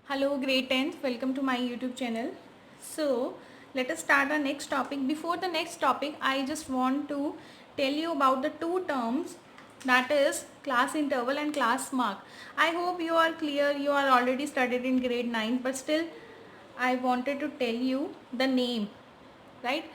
Hello, grade 10th. Welcome to my YouTube channel. So, let us start our next topic. Before the next topic, I just want to tell you about the two terms, that is class interval and class mark. I hope you are clear. You are already studied in grade 9, but still I wanted to tell you the name, right?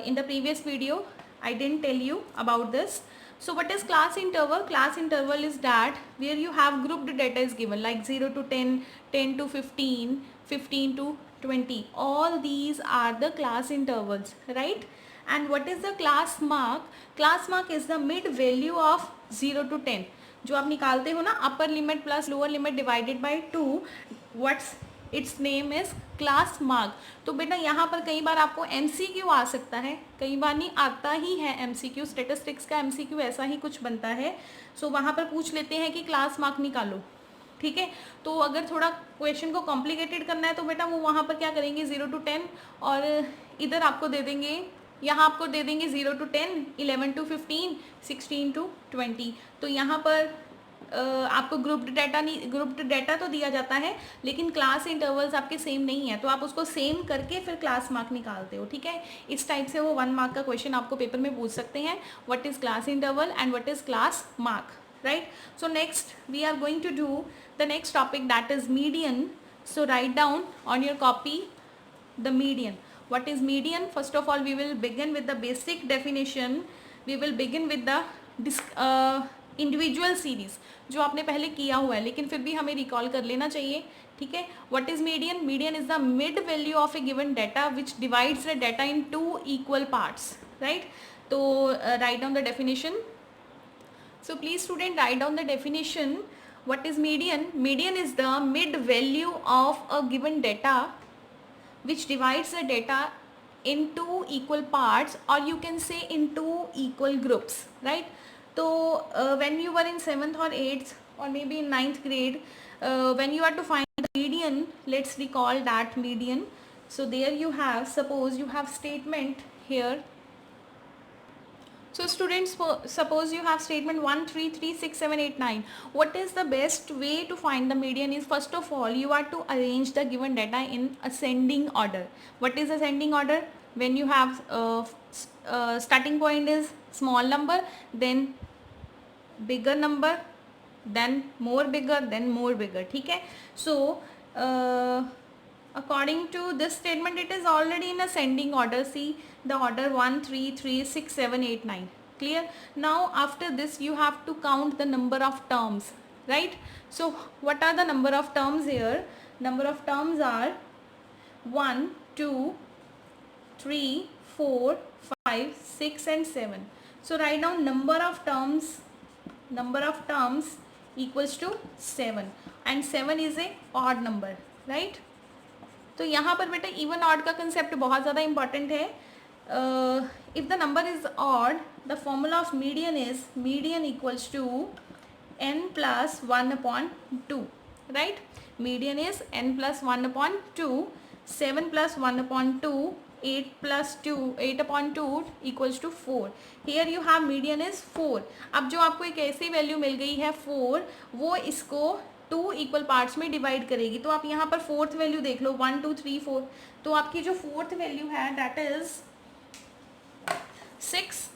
In the previous video, I didn't tell you about this. So what is class interval? Class interval is that where you have grouped data is given like 0 to 10, 10 to 15, 15 to 20. All these are the class intervals, right? And what is the class mark? Class mark is the mid value of 0 to 10. जो आप निकालते हो ना, upper limit plus lower limit divided by 2, what's it's name is class mark. तो बेटा यहाँ पर कई बार आपको एमसीक्यू आ सकता है, कई बार नहीं आता ही है एमसीक्यू. स्टेटिस्टिक्स का एमसीक्यू ऐसा ही कुछ बनता है. सो वहाँ पर पूछ लेते हैं कि क्लास मार्क निकालो, ठीक है. तो अगर थोड़ा क्वेश्चन को कॉम्प्लिकेटेड करना है तो बेटा वो वहाँ पर क्या करेंगे 0 to 10, और इधर आपको दे देंगे, यहाँ आपको दे देंगे 0 to 10, 11 to 15, 16 to 20. तो यहाँ पर आपको ग्रुप्ड डाटा तो दिया जाता है, लेकिन क्लास इंटरवल्स आपके सेम नहीं है, तो आप उसको सेम करके फिर क्लास मार्क निकालते हो, ठीक है. इस टाइप से वो 1 मार्क का क्वेश्चन आपको पेपर में पूछ सकते हैं. What is class interval and what is class mark, right? So next we are going to do the next topic, that is median. So write down on your copy the median. What is median? First of all we will begin with the basic definition. We will begin with the individual series जो आपने पहले किया हुआ है, लेकिन फिर भी हमें रिकॉल कर लेना चाहिए, ठीक है. What is median? Median is the mid value of a given data which divides the data in 2 equal parts, right. तो write down the definition. So please student write down the definition. What is median? Median is the mid value of a given data which divides the data in 2 equal parts, or you can say in 2 equal groups, right? So when you were in 7th or 8th or maybe in 9th grade, when you are to find the median, let's recall that median. So there you have, suppose you have statement here. So students, suppose you have statement 1, 3, 3, 6, 7, 8, 9. What is the best way to find the median is, first of all you are to arrange the given data in ascending order. What is ascending order? When you have starting point is small number, then bigger number, then more bigger, then more bigger, ठीक है. So according to this statement it is already in ascending order. See the order 1, 3, 3, 6, 7, 8, 9. Clear? Now after this you have to count the number of terms, right? So what are the number of terms here? Number of terms are 1, 2, 3, 4, 5, 6 and 7. So write down number of terms equals to 7, and 7 is a odd number, right? तो यहाँ पर बेटा even odd का concept बहुत ज़्यादा important है. If the number is odd, the formula of median is median equals to n plus 1 upon 2, right? Median is n plus 1 upon 2, 7 plus 1 upon 2, 8 plus 2, 8 upon 2 equals to 4. Here you have median is 4. अब जो आपको एक ऐसी value मिल गई है 4, वो इसको 2 equal parts में डिवाइड करेगी. तो आप यहाँ पर फोर्थ वैल्यू देख लो, 1, 2, 3, 4. तो आपकी जो फोर्थ वैल्यू है that is 6.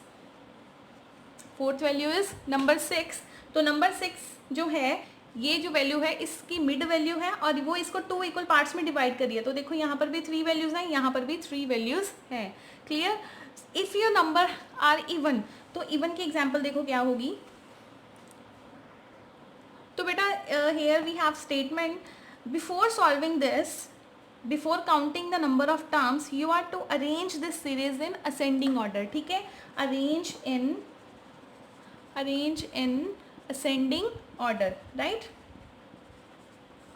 Fourth value is number 6. तो नंबर 6 जो है, ये जो वैल्यू है इसकी मिड वैल्यू है, और वो इसको 2 इक्वल पार्ट्स में डिवाइड करिए. तो देखो यहाँ पर भी 3 वैल्यूज हैं, यहाँ पर भी 3 वैल्यूज हैं. Clear? If your number are even, तो इवन की एग्जाम्पल देखो क्या होगी. तो बेटा here we have statement, before solving this, before counting the number of terms, you are to arrange this series in ascending order, ठीक है. arrange in ascending order, right?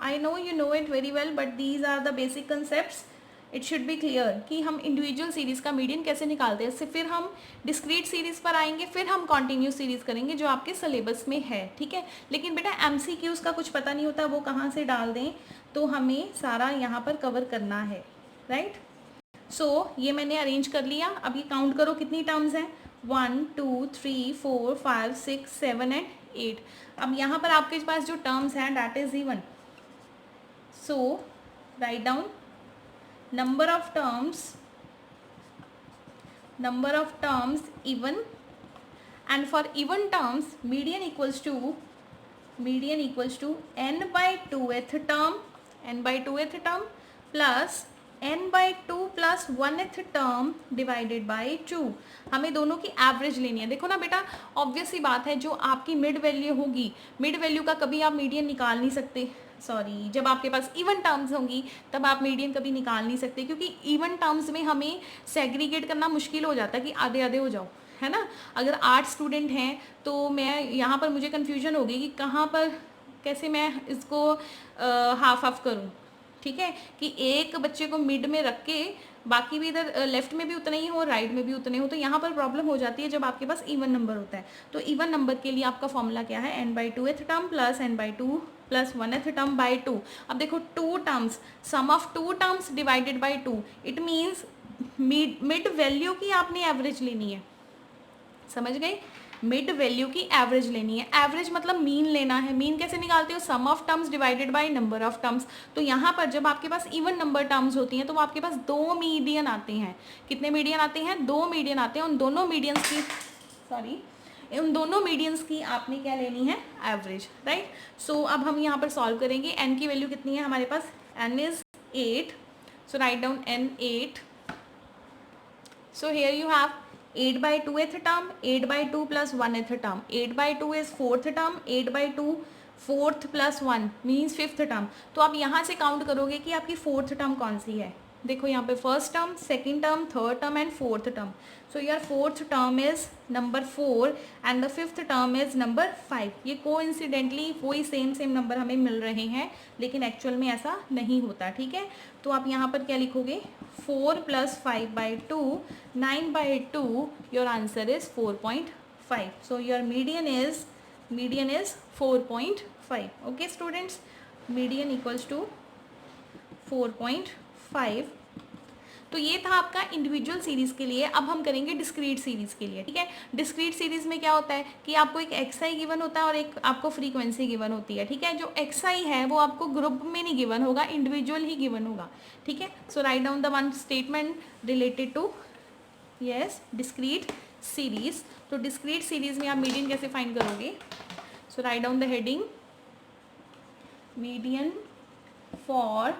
I know you know it very well, but these are the basic concepts. It should be clear कि हम individual series का median कैसे निकालते हैं. फिर हम डिस्क्रीट सीरीज़ पर आएंगे, फिर हम कॉन्टीन्यूस सीरीज़ करेंगे जो आपके सिलेबस में है, ठीक है. लेकिन बेटा एमसीक्यूज़ का कुछ पता नहीं होता, वो कहाँ से डाल दें, तो हमें सारा यहाँ पर कवर करना है, राइट. सो ये मैंने अरेंज कर लिया. अब ये काउंट करो कितनी टर्म्स हैं, 1, 2, 3, 4, 5, 6, 7 एंड 8. अब यहाँ पर आपके पास जो टर्म्स हैं that is even. So write down number of terms even, and for even terms median equals to n by 2th term plus n by 2 plus 1th term divided by 2। हमें दोनों की average लेनी है। देखो ना बेटा, obvious सी बात है, जो आपकी मिड वैल्यू होगी, मिड वैल्यू का कभी आप मीडियन निकाल नहीं सकते। सॉरी, जब आपके पास इवन टर्म्स होंगी तब आप मीडियन कभी निकाल नहीं सकते, क्योंकि इवन टर्म्स में हमें सेग्रीगेट करना मुश्किल हो जाता है कि आधे आधे हो जाओ, है ना। अगर 8 स्टूडेंट हैं तो मैं यहाँ पर मुझे कन्फ्यूजन होगी कि कहाँ पर कैसे मैं इसको हाफ हाफ करूँ, ठीक है, कि एक बच्चे को मिड में रख के बाकी भी इधर लेफ्ट में भी उतने ही हो, राइट में भी उतने हो, तो यहाँ पर प्रॉब्लम हो जाती है जब आपके पास इवन नंबर होता है। तो इवन नंबर के लिए आपका फॉर्मूला क्या है, n by 2th term plus n by 2 प्लस 1th टर्म बाई 2। अब देखो 2 terms, sum of 2 terms divided by 2, it means mid value की आपने एवरेज लेनी है, समझ गए। मिड वैल्यू की एवरेज लेनी है। एवरेज मतलब मीन लेना है। मीन कैसे निकालते हो, sum of terms divided by number of terms. तो यहाँ पर जब आपके पास इवन नंबर टर्म्स होती हैं तो वो आपके पास 2 मीडियन आते हैं। कितने मीडियन आते हैं, 2 मीडियन आते हैं। उन दोनों मीडियंस की आपने क्या लेनी है, एवरेज, राइट। सो अब हम यहाँ पर सॉल्व करेंगे। एन की वैल्यू कितनी है हमारे पास, N is 8, so write down N 8। So here you have 8 by 2th term, 8 by 2 plus 1th term, 8 by 2 is 4th term, 8 by 2 4th plus 1 means 5th term। तो आप यहाँ से काउंट करोगे कि आपकी 4th टर्म कौन सी है। देखो यहाँ पे first term, second term, third term and fourth term. So your fourth term is number 4 and the fifth term is number 5। ये कोइंसिडेंटली वही सेम नंबर हमें मिल रहे हैं, लेकिन एक्चुअल में ऐसा नहीं होता, ठीक है। तो आप यहाँ पर क्या लिखोगे, 4 plus 5 by 2, 9 by 2, your answer is 4.5। So your median is 4.5। Okay students, median equals to 4.5। तो ये था आपका इंडिविजुअल सीरीज के लिए। अब हम करेंगे डिस्क्रीट सीरीज के लिए, ठीक है। डिस्क्रीट सीरीज में क्या होता है कि आपको एक एक्सआई गिवन होता है और एक आपको फ्रीक्वेंसी गिवन होती है, ठीक है। जो एक्सआई है वो आपको ग्रुप में नहीं गिवन होगा, इंडिविजुअल ही गिवन होगा, ठीक है। So write down the one statement related to yes discrete series. तो डिस्क्रीट सीरीज में आप मीडियन कैसे फाइंड करोगे। So write down the heading, median for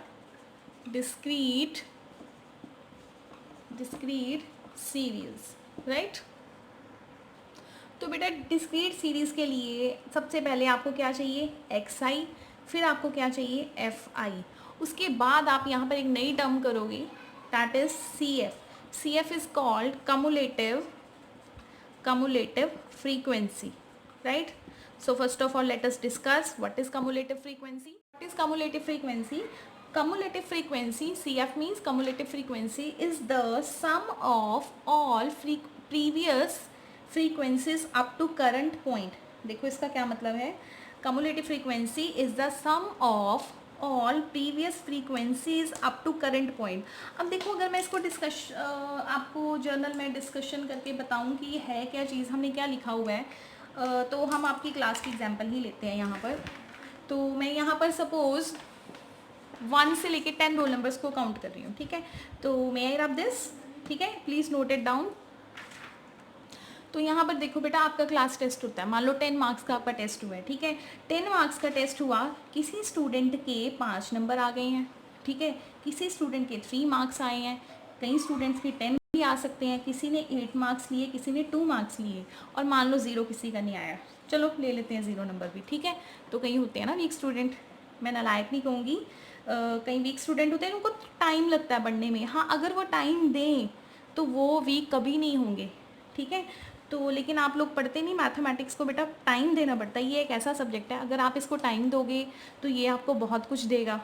discrete series, right. तो बेटा डिस्क्रीट सीरीज के लिए सबसे पहले आपको क्या चाहिए, एक्स आई, फिर आपको क्या चाहिए, एफ आई। उसके बाद आप यहाँ पर एक नई टर्म करोगे, that is C F. C F is called cumulative frequency, right? So first of all let us discuss what is cumulative frequency. What is cumulative frequency? Cumulative frequency, CF means cumulative frequency, is the sum of all previous frequencies up to current point। देखो इसका क्या मतलब है, cumulative frequency is the sum of all previous frequencies up to current point। अब देखो अगर मैं इसको आपको जर्नल में डिस्कशन करके बताऊं कि ये है क्या चीज़, हमने क्या लिखा हुआ है, तो हम आपकी क्लास की एग्जांपल ही लेते हैं यहाँ पर। तो मैं यहाँ पर सपोज 1 से लेके 10 रोल नंबर्स को काउंट कर रही हूँ, ठीक है। तो मे आई रब दिस, ठीक है, प्लीज़ नोट इट डाउन। तो यहाँ पर देखो बेटा, आपका क्लास टेस्ट होता है, मान लो 10 मार्क्स का आपका टेस्ट हुआ है, ठीक है। 10 मार्क्स का टेस्ट हुआ, किसी स्टूडेंट के 5 नंबर आ गए हैं, ठीक है, किसी स्टूडेंट के 3 मार्क्स आए हैं, कई स्टूडेंट्स के 10 भी आ सकते हैं, किसी ने 8 मार्क्स लिए, किसी ने 2 मार्क्स लिए, और मान लो 0 किसी का नहीं आया। चलो ले लेते हैं 0 नंबर भी, ठीक है। तो कहीं होते हैं ना वीक स्टूडेंट, मैं नालायक नहीं कहूँगी, कई वीक स्टूडेंट होते हैं, उनको टाइम लगता है पढ़ने में। हाँ, अगर वो टाइम दें तो वो वीक कभी नहीं होंगे, ठीक है। तो लेकिन आप लोग पढ़ते नहीं मैथमेटिक्स को, बेटा टाइम देना पड़ता है। ये एक ऐसा सब्जेक्ट है, अगर आप इसको टाइम दोगे तो ये आपको बहुत कुछ देगा,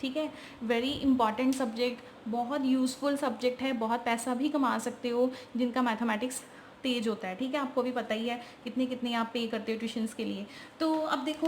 ठीक है। वेरी इंपॉर्टेंट सब्जेक्ट, बहुत यूज़फुल सब्जेक्ट है, बहुत पैसा भी कमा सकते हो जिनका मैथमेटिक्स तेज होता है, ठीक है। आपको भी पता ही है कितने कितने आप पे करते हो ट्यूशन्स के लिए। तो अब देखो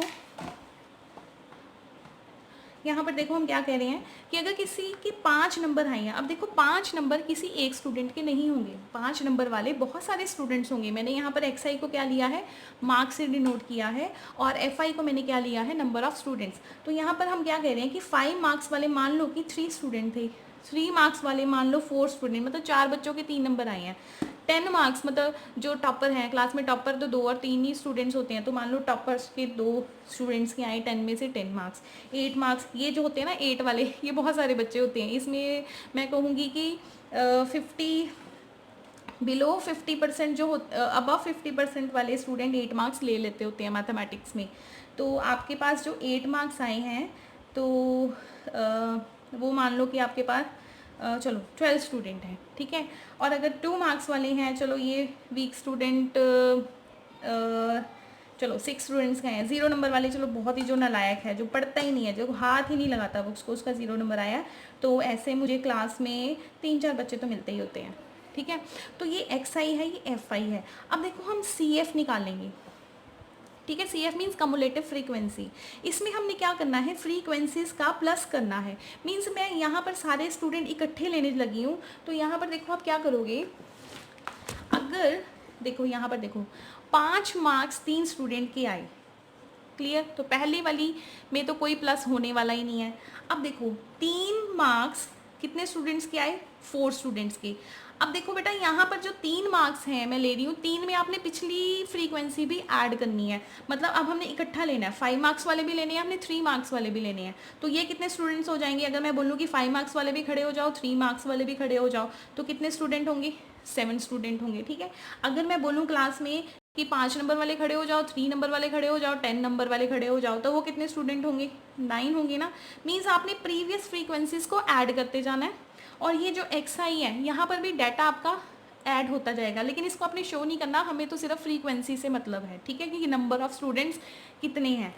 यहाँ पर देखो हम क्या कह रहे हैं कि अगर किसी के 5 नंबर आए हैं, अब देखो 5 नंबर किसी एक स्टूडेंट के नहीं होंगे, 5 नंबर वाले बहुत सारे स्टूडेंट्स होंगे। मैंने यहाँ पर XI को क्या लिया है, मार्क्स से डिनोट किया है, और FI को मैंने क्या लिया है, नंबर ऑफ स्टूडेंट्स। तो यहाँ पर हम क्या कह रहे हैं कि 5 मार्क्स वाले मान लो कि 3 स्टूडेंट थे, 3 मार्क्स वाले मान लो 4 स्टूडेंट, मतलब 4 बच्चों के 3 नंबर आए हैं। 10 मार्क्स मतलब जो टॉपर हैं क्लास में, टॉपर तो 2 और 3 ही स्टूडेंट्स होते हैं, तो मान लो टॉपर्स के 2 स्टूडेंट्स के आए 10 में से 10 मार्क्स। 8 मार्क्स ये जो होते हैं ना 8 वाले, ये बहुत सारे बच्चे होते हैं, इसमें मैं कहूँगी कि 50 बिलो 50% जो अबव 50% वाले स्टूडेंट 8 मार्क्स ले लेते होते हैं मैथमेटिक्स में। तो आपके पास जो 8 मार्क्स आए हैं तो वो मान लो कि आपके पास चलो 12 स्टूडेंट हैं, ठीक है। और अगर 2 मार्क्स वाले हैं, चलो ये वीक स्टूडेंट, चलो 6 स्टूडेंट्स का हैं। 0 नंबर वाले चलो बहुत ही जो नालायक है, जो पढ़ता ही नहीं है, जो हाथ ही नहीं लगाता बुक्स को, उसका 0 नंबर आया। तो ऐसे मुझे क्लास में 3-4 बच्चे तो मिलते ही होते हैं, ठीक है। तो ये XI है, ये FI है। अब देखो हम CF निकालेंगे, ठीक है। CF means cumulative frequency. इसमें हमने क्या करना है, फ्रीक्वेंसीज का प्लस करना है। मीन्स मैं यहाँ पर सारे स्टूडेंट इकट्ठे लेने लगी हूँ। तो यहाँ पर देखो आप क्या करोगे, अगर देखो यहाँ पर देखो 5 मार्क्स 3 स्टूडेंट के आए, क्लियर। तो पहली वाली में तो कोई प्लस होने वाला ही नहीं है। अब देखो 3 मार्क्स कितने स्टूडेंट्स के आए, 4 स्टूडेंट्स के। अब देखो बेटा यहाँ पर जो 3 मार्क्स हैं मैं ले रही हूँ, 3 में आपने पिछली फ्रीक्वेंसी भी ऐड करनी है, मतलब अब हमने इकट्ठा लेना है। 5 मार्क्स वाले भी लेने हैं हमने, 3 मार्क्स वाले भी लेने हैं। तो ये कितने स्टूडेंट्स हो जाएंगे, अगर मैं बोलूँ कि 5 मार्क्स वाले भी खड़े हो जाओ, 3 मार्क्स वाले भी खड़े हो जाओ, तो कितने स्टूडेंट होंगे, 7 स्टूडेंट होंगे, ठीक है। अगर मैं बोलूँ क्लास में कि 5 नंबर वाले खड़े हो जाओ, 3 नंबर वाले खड़े हो जाओ, 10 नंबर वाले खड़े हो जाओ, तो वो कितने स्टूडेंट होंगे, 9 होंगे ना। मीन्स आपने प्रीवियस फ्रीक्वेंसीज को ऐड करते जाना है। और ये जो XI है यहाँ पर भी डाटा आपका ऐड होता जाएगा, लेकिन इसको आपने शो नहीं करना, हमें तो सिर्फ फ्रीक्वेंसी से मतलब है, ठीक है, कि नंबर ऑफ स्टूडेंट्स कितने हैं,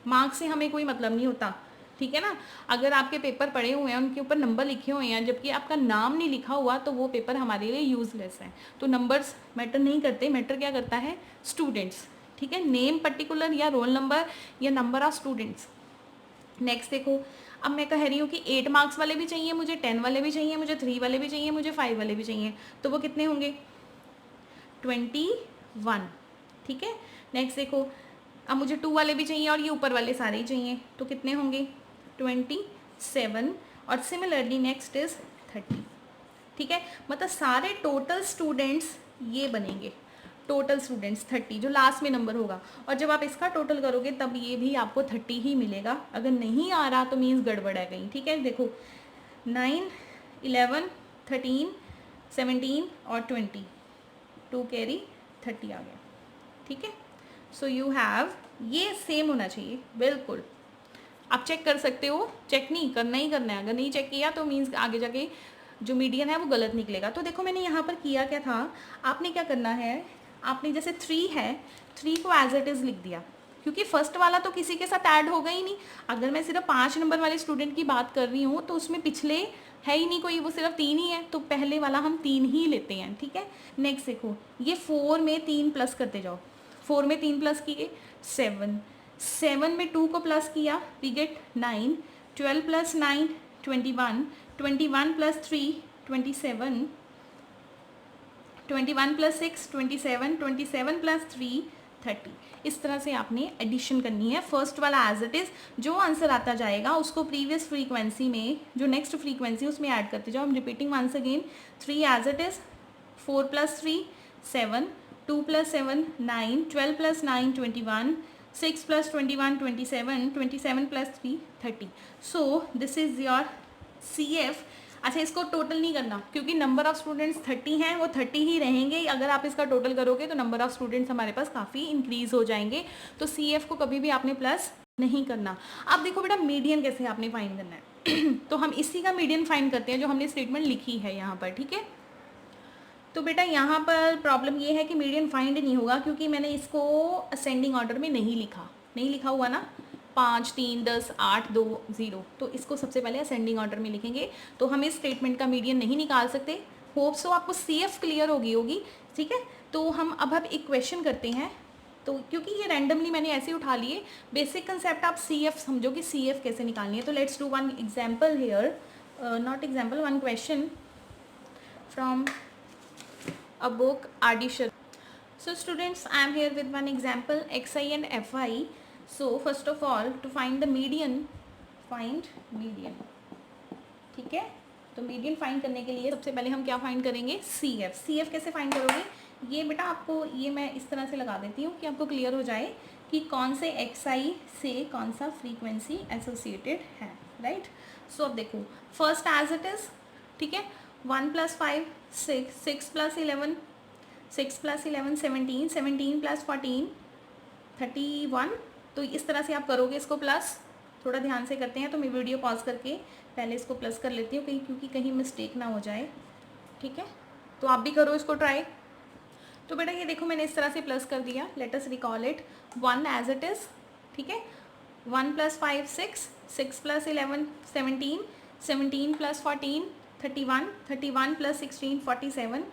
मार्क्स से हमें कोई मतलब नहीं होता, ठीक है ना। अगर आपके पेपर पड़े हुए हैं, उनके ऊपर नंबर लिखे हुए हैं, जबकि आपका नाम नहीं लिखा हुआ, तो वो पेपर हमारे लिए यूजलेस है। तो नंबर्स मैटर नहीं करते, मैटर क्या करता है, स्टूडेंट्स, ठीक है। नेम पर्टिकुलर या रोल नंबर या नंबर ऑफ स्टूडेंट्स। नेक्स्ट देखो, अब मैं कह रही हूँ कि 8 मार्क्स वाले भी चाहिए मुझे, 10 वाले भी चाहिए मुझे, 3 वाले भी चाहिए मुझे, 5 वाले भी चाहिए, तो वो कितने होंगे, 21, ठीक है। नेक्स्ट देखो, अब मुझे 2 वाले भी चाहिए और ये ऊपर वाले सारे ही चाहिए, तो कितने होंगे, 27। और सिमिलरली नेक्स्ट इज 30, ठीक है। मतलब सारे टोटल स्टूडेंट्स ये बनेंगे, टोटल स्टूडेंट्स 30, जो लास्ट में नंबर होगा। और जब आप इसका टोटल करोगे तब ये भी आपको 30 ही मिलेगा। अगर नहीं आ रहा तो मीन्स गड़बड़ है कहीं, ठीक है। देखो 9, 11, 13, 17 और 20, 2 कैरी 30 आ गया, ठीक है। सो यू हैव, ये सेम होना चाहिए बिल्कुल। आप चेक कर सकते हो, चेक नहीं करना ही करना है, अगर नहीं चेक किया तो मीन्स आगे जाके जो मीडियन है वो गलत निकलेगा। तो देखो मैंने यहाँ पर किया क्या था, आपने क्या करना है, आपने जैसे 3 है, 3 को एज इट इज़ लिख दिया, क्योंकि फर्स्ट वाला तो किसी के साथ ऐड होगा ही नहीं। अगर मैं सिर्फ 5 नंबर वाले स्टूडेंट की बात कर रही हूँ तो उसमें पिछले है ही नहीं कोई, वो सिर्फ 3 ही है, तो पहले वाला हम 3 ही लेते हैं, ठीक है। नेक्स्ट देखो, ये 4 में 3 प्लस करते जाओ, 4 में 3 प्लस किए 7, 7 में 2 को प्लस किया we get 9, 12 plus 9 21, 21 plus 3 27, 21 plus 6 27, 27 plus 3 30। इस तरह से आपने एडिशन करनी है। फर्स्ट वाला एज इट इज़, जो आंसर आता जाएगा उसको प्रीवियस फ्रीक्वेंसी में, जो नेक्स्ट फ्रीक्वेंसी उसमें ऐड करते जाओ। हम repeating once again, 3 as it is, 4 plus 3 7, 2 plus 7 9, 12 plus 9 21, 6 plus 21 27, 27 plus 3 30। So this is your CF। अच्छा, इसको टोटल नहीं करना क्योंकि नंबर ऑफ स्टूडेंट्स 30 हैं, वो 30 ही रहेंगे। अगर आप इसका टोटल करोगे तो नंबर ऑफ स्टूडेंट्स हमारे पास काफ़ी इंक्रीज हो जाएंगे। तो CF को कभी भी आपने प्लस नहीं करना। अब देखो बेटा, मीडियन कैसे आपने फाइंड करना है तो हम इसी का मीडियन फाइंड करते हैं जो हमने स्टेटमेंट लिखी है यहाँ पर, ठीक है। तो बेटा यहाँ पर प्रॉब्लम ये है कि मीडियन फाइंड नहीं होगा क्योंकि मैंने इसको असेंडिंग ऑर्डर में नहीं लिखा हुआ ना, 5 3 10 8 2 0। तो इसको सबसे पहले असेंडिंग ऑर्डर में लिखेंगे, तो हम इस स्टेटमेंट का मीडियन नहीं निकाल सकते। होप सो आपको CF क्लियर होगी, ठीक है। तो हम अब इक्वेशन करते हैं तो क्योंकि ये रैंडमली मैंने ऐसे ही उठा लिए, बेसिक कंसेप्ट आप सी एफ समझो कि सी एफ कैसे निकालनी है। तो let's do one example hair, not example, one question from a book addition. So students, I am here with one example xi and fi. So first of all, to find the median, find median, ठीक है। तो median find करने के लिए सबसे पहले हम क्या फाइंड करेंगे, सी एफ। सी एफ कैसे फाइंड करोगे, ये बेटा आपको, ये मैं इस तरह से लगा देती हूँ कि आपको क्लियर हो जाए कि कौन से एक्स से कौन सा फ्रीक्वेंसी एसोसिएटेड है, राइट। सो अब देखो, फर्स्ट एज इट इज़, ठीक है, 1 + 5 6, 6 + 11 6 + 11 17, 17 + 14 31। तो इस तरह से आप करोगे इसको प्लस, थोड़ा ध्यान से करते हैं, तो मैं वीडियो पॉज करके पहले इसको प्लस कर लेती हूँ क्योंकि कहीं मिस्टेक ना हो जाए, ठीक है। तो आप भी करो इसको ट्राई। तो बेटा ये देखो मैंने इस तरह से प्लस कर दिया, let us recall it, 1 as it is, ठीक है, 1 + 5 6, 6 + 11 17, 17 + 14 31, 31 + 16 47,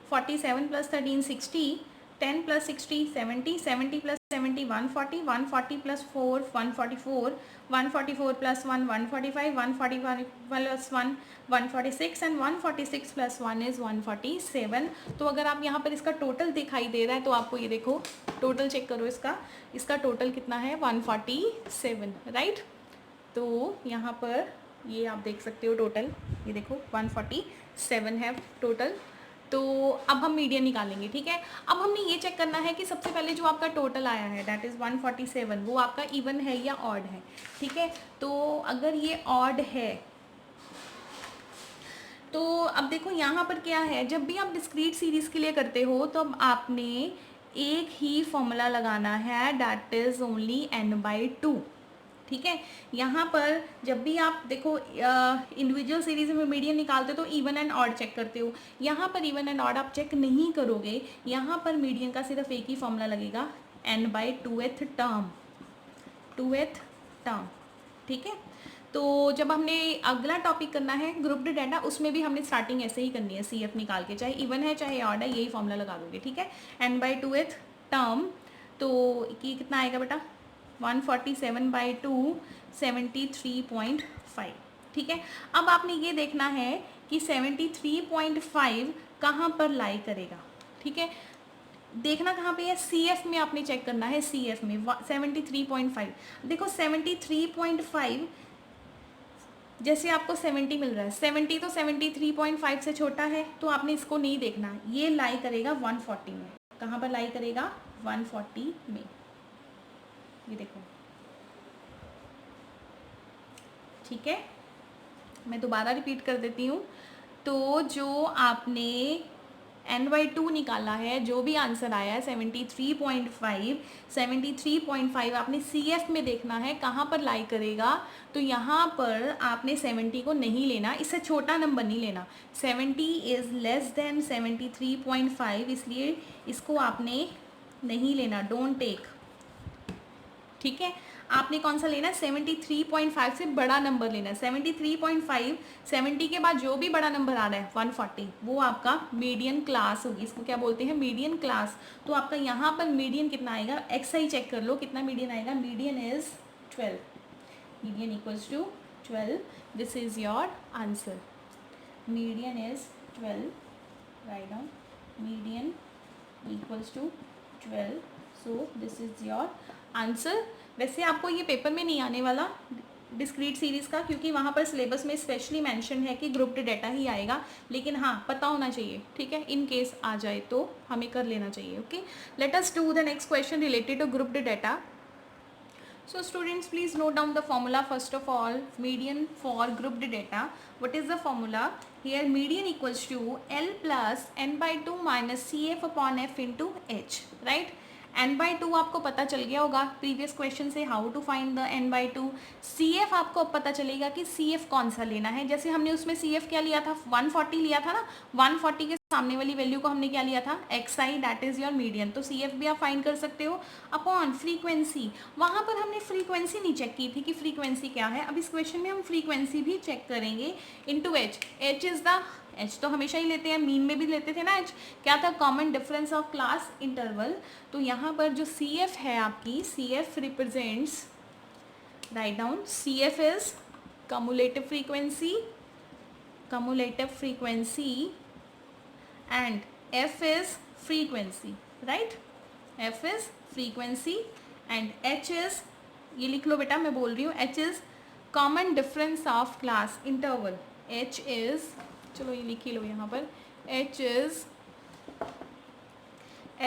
47 + 13 60, 10 + 60 70, 70 + 70 140, 140 + 4 144, 144 + 1 145, 145 + 1 146 एंड 146 + 1 इज़ 147। तो अगर आप यहाँ पर इसका टोटल दिखाई दे रहा है तो आपको ये देखो, टोटल चेक करो इसका टोटल कितना है, 147, राइट। तो यहाँ पर ये आप देख सकते हो टोटल, ये देखो 147 है टोटल। तो अब हम मीडियन निकालेंगे, ठीक है। अब हमने ये चेक करना है कि सबसे पहले जो आपका टोटल आया है दैट इज़ 147, वो आपका इवन है या ऑड है, ठीक है। तो अगर ये ऑड है तो अब देखो यहाँ पर क्या है, जब भी आप डिस्क्रीट सीरीज़ के लिए करते हो तो अब आपने एक ही फॉर्मूला लगाना है दैट इज़ ओनली n/2, ठीक है। यहाँ पर जब भी आप देखो इंडिविजुअल सीरीज में मीडियन निकालते हो तो इवन एंड ऑड चेक करते हो, यहाँ पर इवन एंड ऑड आप चेक नहीं करोगे, यहाँ पर मीडियन का सिर्फ एक ही फॉर्मूला लगेगा, n/2th टर्म, 2th टर्म, ठीक है। तो जब हमने अगला टॉपिक करना है ग्रुप्ड डाटा, उसमें भी हमने स्टार्टिंग ऐसे ही करनी है, सी एफ निकाल के, चाहे इवन है चाहे ऑड है, यही फॉर्मूला लगा दोगे, ठीक है। n/2th टर्म, तो ये कितना आएगा बेटा, 147/2 73.5, ठीक है। अब आपने ये देखना है कि 73.5 कहाँ पर लाई करेगा, ठीक है। देखना कहाँ पे है, सी एफ में आपने चेक करना है, सी एफ में 73.5। देखो 73.5 जैसे आपको 70 मिल रहा है, 70 तो 73.5 से छोटा है, तो आपने इसको नहीं देखना, ये लाई करेगा 140 में। कहाँ पर लाई करेगा, 140 में, ये देखो, ठीक है। मैं दोबारा रिपीट कर देती हूँ। तो जो आपने n/2 निकाला है, जो भी आंसर आया है 73.5 आपने सी एफ में देखना है कहाँ पर लाई करेगा। तो यहाँ पर आपने 70 को नहीं लेना, इससे छोटा नंबर नहीं लेना, 70 इज़ लेस देन 73.5, इसलिए इसको आपने नहीं लेना, डोंट टेक, ठीक है। आपने कौन सा लेना है, 73.5 से बड़ा नंबर लेना है, 73.5, 70 के बाद जो भी बड़ा नंबर आ रहा है 140, वो आपका मीडियन क्लास होगी, इसको क्या बोलते हैं, मीडियन क्लास। तो आपका यहाँ पर मीडियन कितना आएगा, एक्स चेक कर लो कितना मीडियन आएगा, median is 12, median equals to 12, this is your answer, median is 12, write down, median equals to 12, so this is your answer. वैसे आपको ये पेपर में नहीं आने वाला डिस्क्रीट सीरीज़ का, क्योंकि वहाँ पर सिलेबस में स्पेशली मेंशन है कि ग्रुप्ड डाटा ही आएगा, लेकिन हाँ पता होना चाहिए, ठीक है, इन केस आ जाए तो हमें कर लेना चाहिए, okay. Let us do the next question related to grouped data. So students, please note down the formula first of all, median for grouped data. What is the formula? Here median equals to L plus n/2 minus CF upon F into H, right? n/2 आपको पता चल गया होगा previous question से, how to find the n/2। CF आपको अब पता चलेगा कि CF कौन सा लेना है, जैसे हमने उसमें CF क्या लिया था, 140 लिया था ना, 140 के सामने वाली वैल्यू को हमने क्या लिया था, xi, that is your median. तो CF भी आप फाइंड कर सकते हो अपॉन फ्रीक्वेंसी। वहाँ पर हमने फ्रीक्वेंसी नहीं चेक की थी कि फ्रीक्वेंसी क्या है, अब इस क्वेश्चन में हम फ्रीक्वेंसी भी चेक करेंगे into h। h is the, h तो हमेशा ही लेते हैं, मीन में भी लेते थे ना h, क्या था, common difference of class interval. तो यहाँ पर जो CF है आपकी, CF represents, write down, CF is cumulative frequency and F is frequency, right? F is frequency and H is, ये लिख लो बेटा, मैं बोल रही हूँ, H is common difference of class interval। H is, चलो ये लिख ही लो यहाँ पर, H is,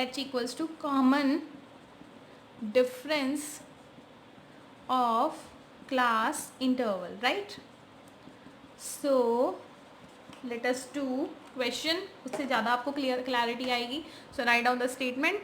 H equals to common difference of class interval, right? So let us do question, उससे ज़्यादा आपको clarity आएगी। So write down the statement.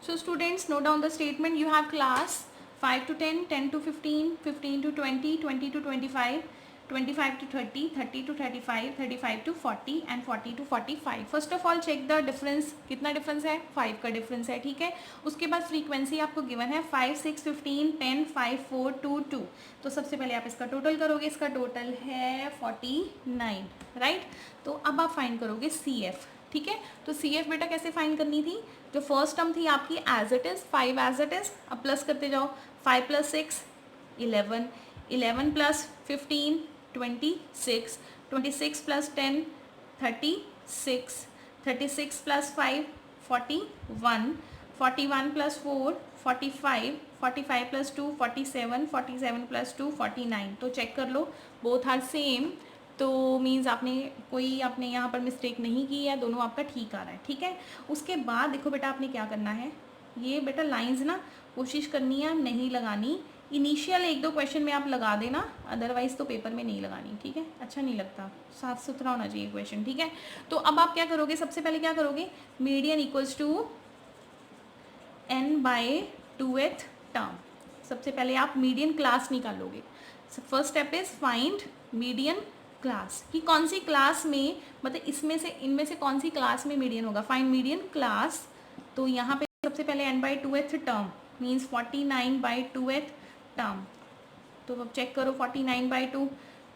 So students, note down the statement. You have class 5 to 10, 10 to 15, 15 to 20, 20 to 25, 25 to 30, 30 to 35, 35 to 40 and 40 to 45. First of all check the difference, कितना difference है, 5 का difference है, ठीक है। उसके बाद frequency आपको given है 5, 6, 15, 10, 5, 4, 2, 2। तो सबसे पहले आप इसका टोटल करोगे, इसका टोटल है 49, राइट। तो अब आप फाइंड करोगे CF, ठीक है। तो CF बेटा कैसे फाइंड करनी थी, जो फर्स्ट टर्म थी आपकी as it is 5 as it is, अब प्लस करते जाओ, 5 + 6 11, 11 + 15 26, 26 + 10 36, 36 + 5 41, 41 + 4 45, 45 + 2 47, 47 + 2 49। तो चेक कर लो, बोथ आर सेम, तो मीन्स आपने यहाँ पर मिस्टेक नहीं की है, दोनों आपका ठीक आ रहा है, ठीक है। उसके बाद देखो बेटा आपने क्या करना है, ये बेटा लाइंस ना कोशिश करनी है नहीं लगानी, इनिशियल 1-2 क्वेश्चन में आप लगा देना, अदरवाइज तो पेपर में नहीं लगानी, ठीक है, अच्छा नहीं लगता, साफ सुथरा होना चाहिए क्वेश्चन, ठीक है। तो अब आप क्या करोगे, सबसे पहले क्या करोगे, median equals to n/2th term. सबसे पहले आप मीडियन क्लास निकालोगे। First step is find median class, कि कौन सी क्लास में, मतलब इनमें से कौन सी क्लास में मीडियन होगा, फाइंड मीडियन क्लास। तो यहाँ पे सबसे पहले n/2th term means 49/2th term. तो अब चेक करो 49/2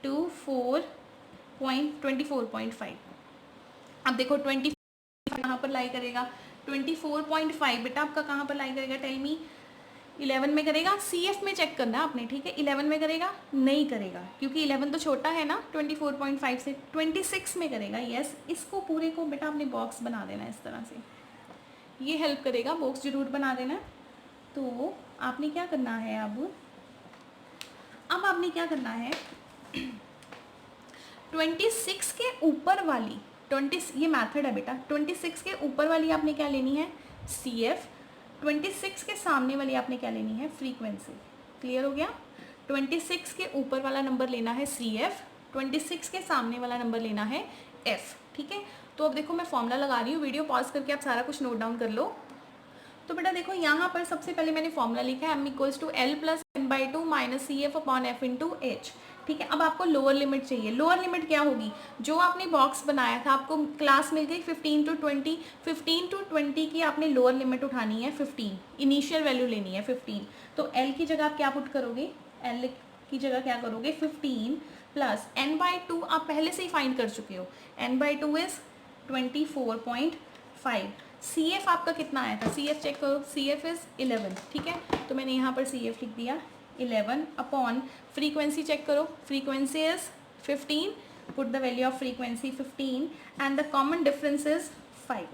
24.5। अब देखो 25 कहाँ पर लाई करेगा, 24.5 बेटा आपका कहाँ पर लाई करेगा, टेल मी। 11 में करेगा, CF में चेक करना आपने, ठीक है। 11 में करेगा, नहीं करेगा, क्योंकि 11 तो छोटा है ना 24.5 से। 26 में करेगा, यस। इसको पूरे को बेटा आपने बॉक्स बना देना इस तरह से, ये हेल्प करेगा, बॉक्स जरूर बना देना। तो आपने क्या करना है, अब आपने क्या करना है 26 के ऊपर वाली 20, ये मैथड है बेटा, 26 के ऊपर वाली आपने क्या लेनी है, CF। 26 के सामने वाली आपने क्या लेनी है, फ्रीक्वेंसी। क्लियर हो गया, 26 के ऊपर वाला नंबर लेना है CF, 26 के सामने वाला नंबर लेना है F, ठीक है। तो अब देखो मैं फॉर्मूला लगा रही हूँ, वीडियो पॉज करके आप सारा कुछ नोट डाउन कर लो। तो बेटा देखो यहाँ पर सबसे पहले मैंने फॉर्मूला लिखा है m = L + n/2 - CF/F × H, ठीक है। अब आपको लोअर लिमिट चाहिए, लोअर लिमिट क्या होगी, जो आपने बॉक्स बनाया था, आपको क्लास मिल गई 15 to 20, 15 to 20 की आपने लोअर लिमिट उठानी है 15, इनिशियल वैल्यू लेनी है 15। तो L की जगह आप क्या पुट करोगे, L की जगह क्या करोगे 15 + n/2 आप पहले से ही फाइंड कर चुके हो, n/2 इज 24.5। CF आपका कितना आया था, CF चेक करो, CF इज 11, ठीक है। तो मैंने यहाँ पर CF लिख दिया 11 अपॉन फ्रीक्वेंसी चेक करो, frequency is 15, put the value of frequency 15 and the common difference is 5,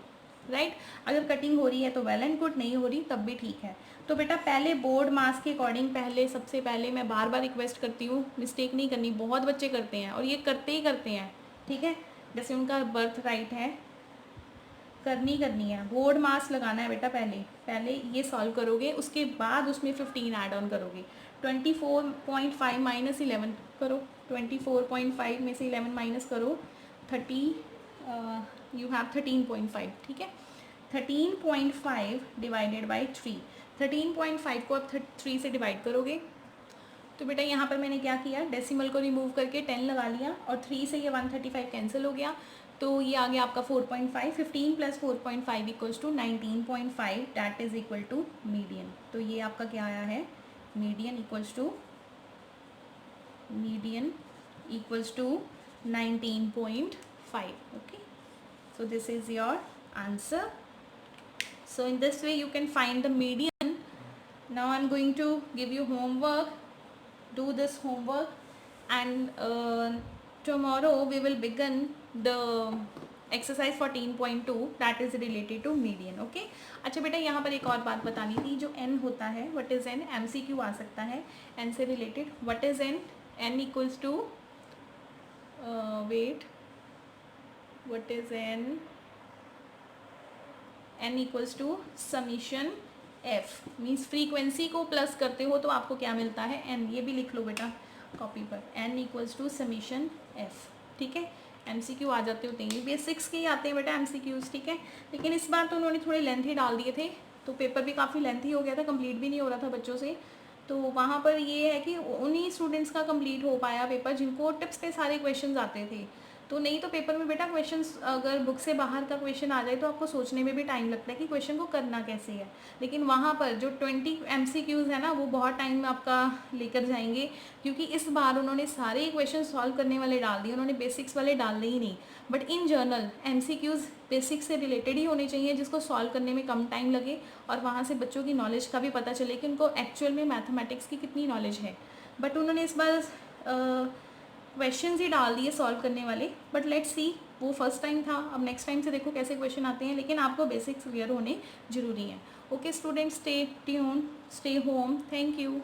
right. अगर कटिंग हो रही है तो वेल एंड गुड, नहीं हो रही तब भी ठीक है। तो बेटा पहले बोर्ड मास के अकॉर्डिंग, पहले सबसे पहले मैं बार बार रिक्वेस्ट करती हूँ, मिस्टेक नहीं करनी, बहुत बच्चे करते हैं और ये करते ही करते हैं, ठीक है। जैसे उनका बर्थ राइट है, करनी है, बोर्ड मास लगाना है बेटा, पहले ये सॉल्व करोगे, उसके बाद उसमें 15 ऐड ऑन करोगे। 24.5 - 11 करो, 24.5 में से 11 माइनस करो, 30, यू हैव 13.5, ठीक है। 13.5 डिवाइडेड बाई 3, 13.5 को आप 3 से डिवाइड करोगे। तो बेटा यहाँ पर मैंने क्या किया, डेसिमल को रिमूव करके 10 लगा लिया और 3 से ये 135 कैंसिल हो गया। तो ये आ गया आपका 4.5, 15 plus 4.5 equals to 19.5, that is equal to median. तो ये आपका क्या आया है, median equals to 19.5. Okay, so this is your answer. So in this way you can find the median. Now I'm going to give you homework. Do this homework, and tomorrow we will begin the exercise 14.2 that is related to median. Okay, अच्छा बेटा यहाँ पर एक और बात बतानी थी, जो n होता है, what is n, MCQ आ सकता है n से related. what is n, n equals to wait, what is n, n equals to summation f, means frequency को प्लस करते हो तो आपको क्या मिलता है, n. ये भी लिख लो बेटा कॉपी पर, n equals to summation f. ठीक है, MCQ आ जाते होते हैं, बेसिक्स के ही आते हैं बेटा MCQs. ठीक है, लेकिन इस बार तो उन्होंने थोड़े लेंथी डाल दिए थे, तो पेपर भी काफ़ी लेंथी हो गया था, कंप्लीट भी नहीं हो रहा था बच्चों से. तो वहाँ पर ये है कि उन्हीं स्टूडेंट्स का कंप्लीट हो पाया पेपर जिनको टिप्स पे सारे क्वेश्चंस आते थे. तो नहीं तो पेपर में बेटा क्वेश्चंस अगर बुक से बाहर का क्वेश्चन आ जाए तो आपको सोचने में भी टाइम लगता है कि क्वेश्चन को करना कैसे है. लेकिन वहाँ पर जो 20 MCQs है ना, वो बहुत टाइम आपका लेकर जाएंगे, क्योंकि इस बार उन्होंने सारे क्वेश्चन सॉल्व करने वाले डाल दिए, उन्होंने बेसिक्स वाले डालने ही नहीं. But in general MCQs basics से रिलेटेड ही होने चाहिए, जिसको सॉल्व करने में कम टाइम लगे और वहाँ से बच्चों की नॉलेज का भी पता चले कि उनको एक्चुअल में मैथमेटिक्स की कितनी नॉलेज है. बट उन्होंने इस बार क्वेश्चंस ही डाल दिए सॉल्व करने वाले. बट लेट्स सी, वो फर्स्ट टाइम था, अब नेक्स्ट टाइम से देखो कैसे क्वेश्चन आते हैं, लेकिन आपको बेसिक्स क्लियर होने ज़रूरी हैं. Okay students, stay tune, stay home. Thank you.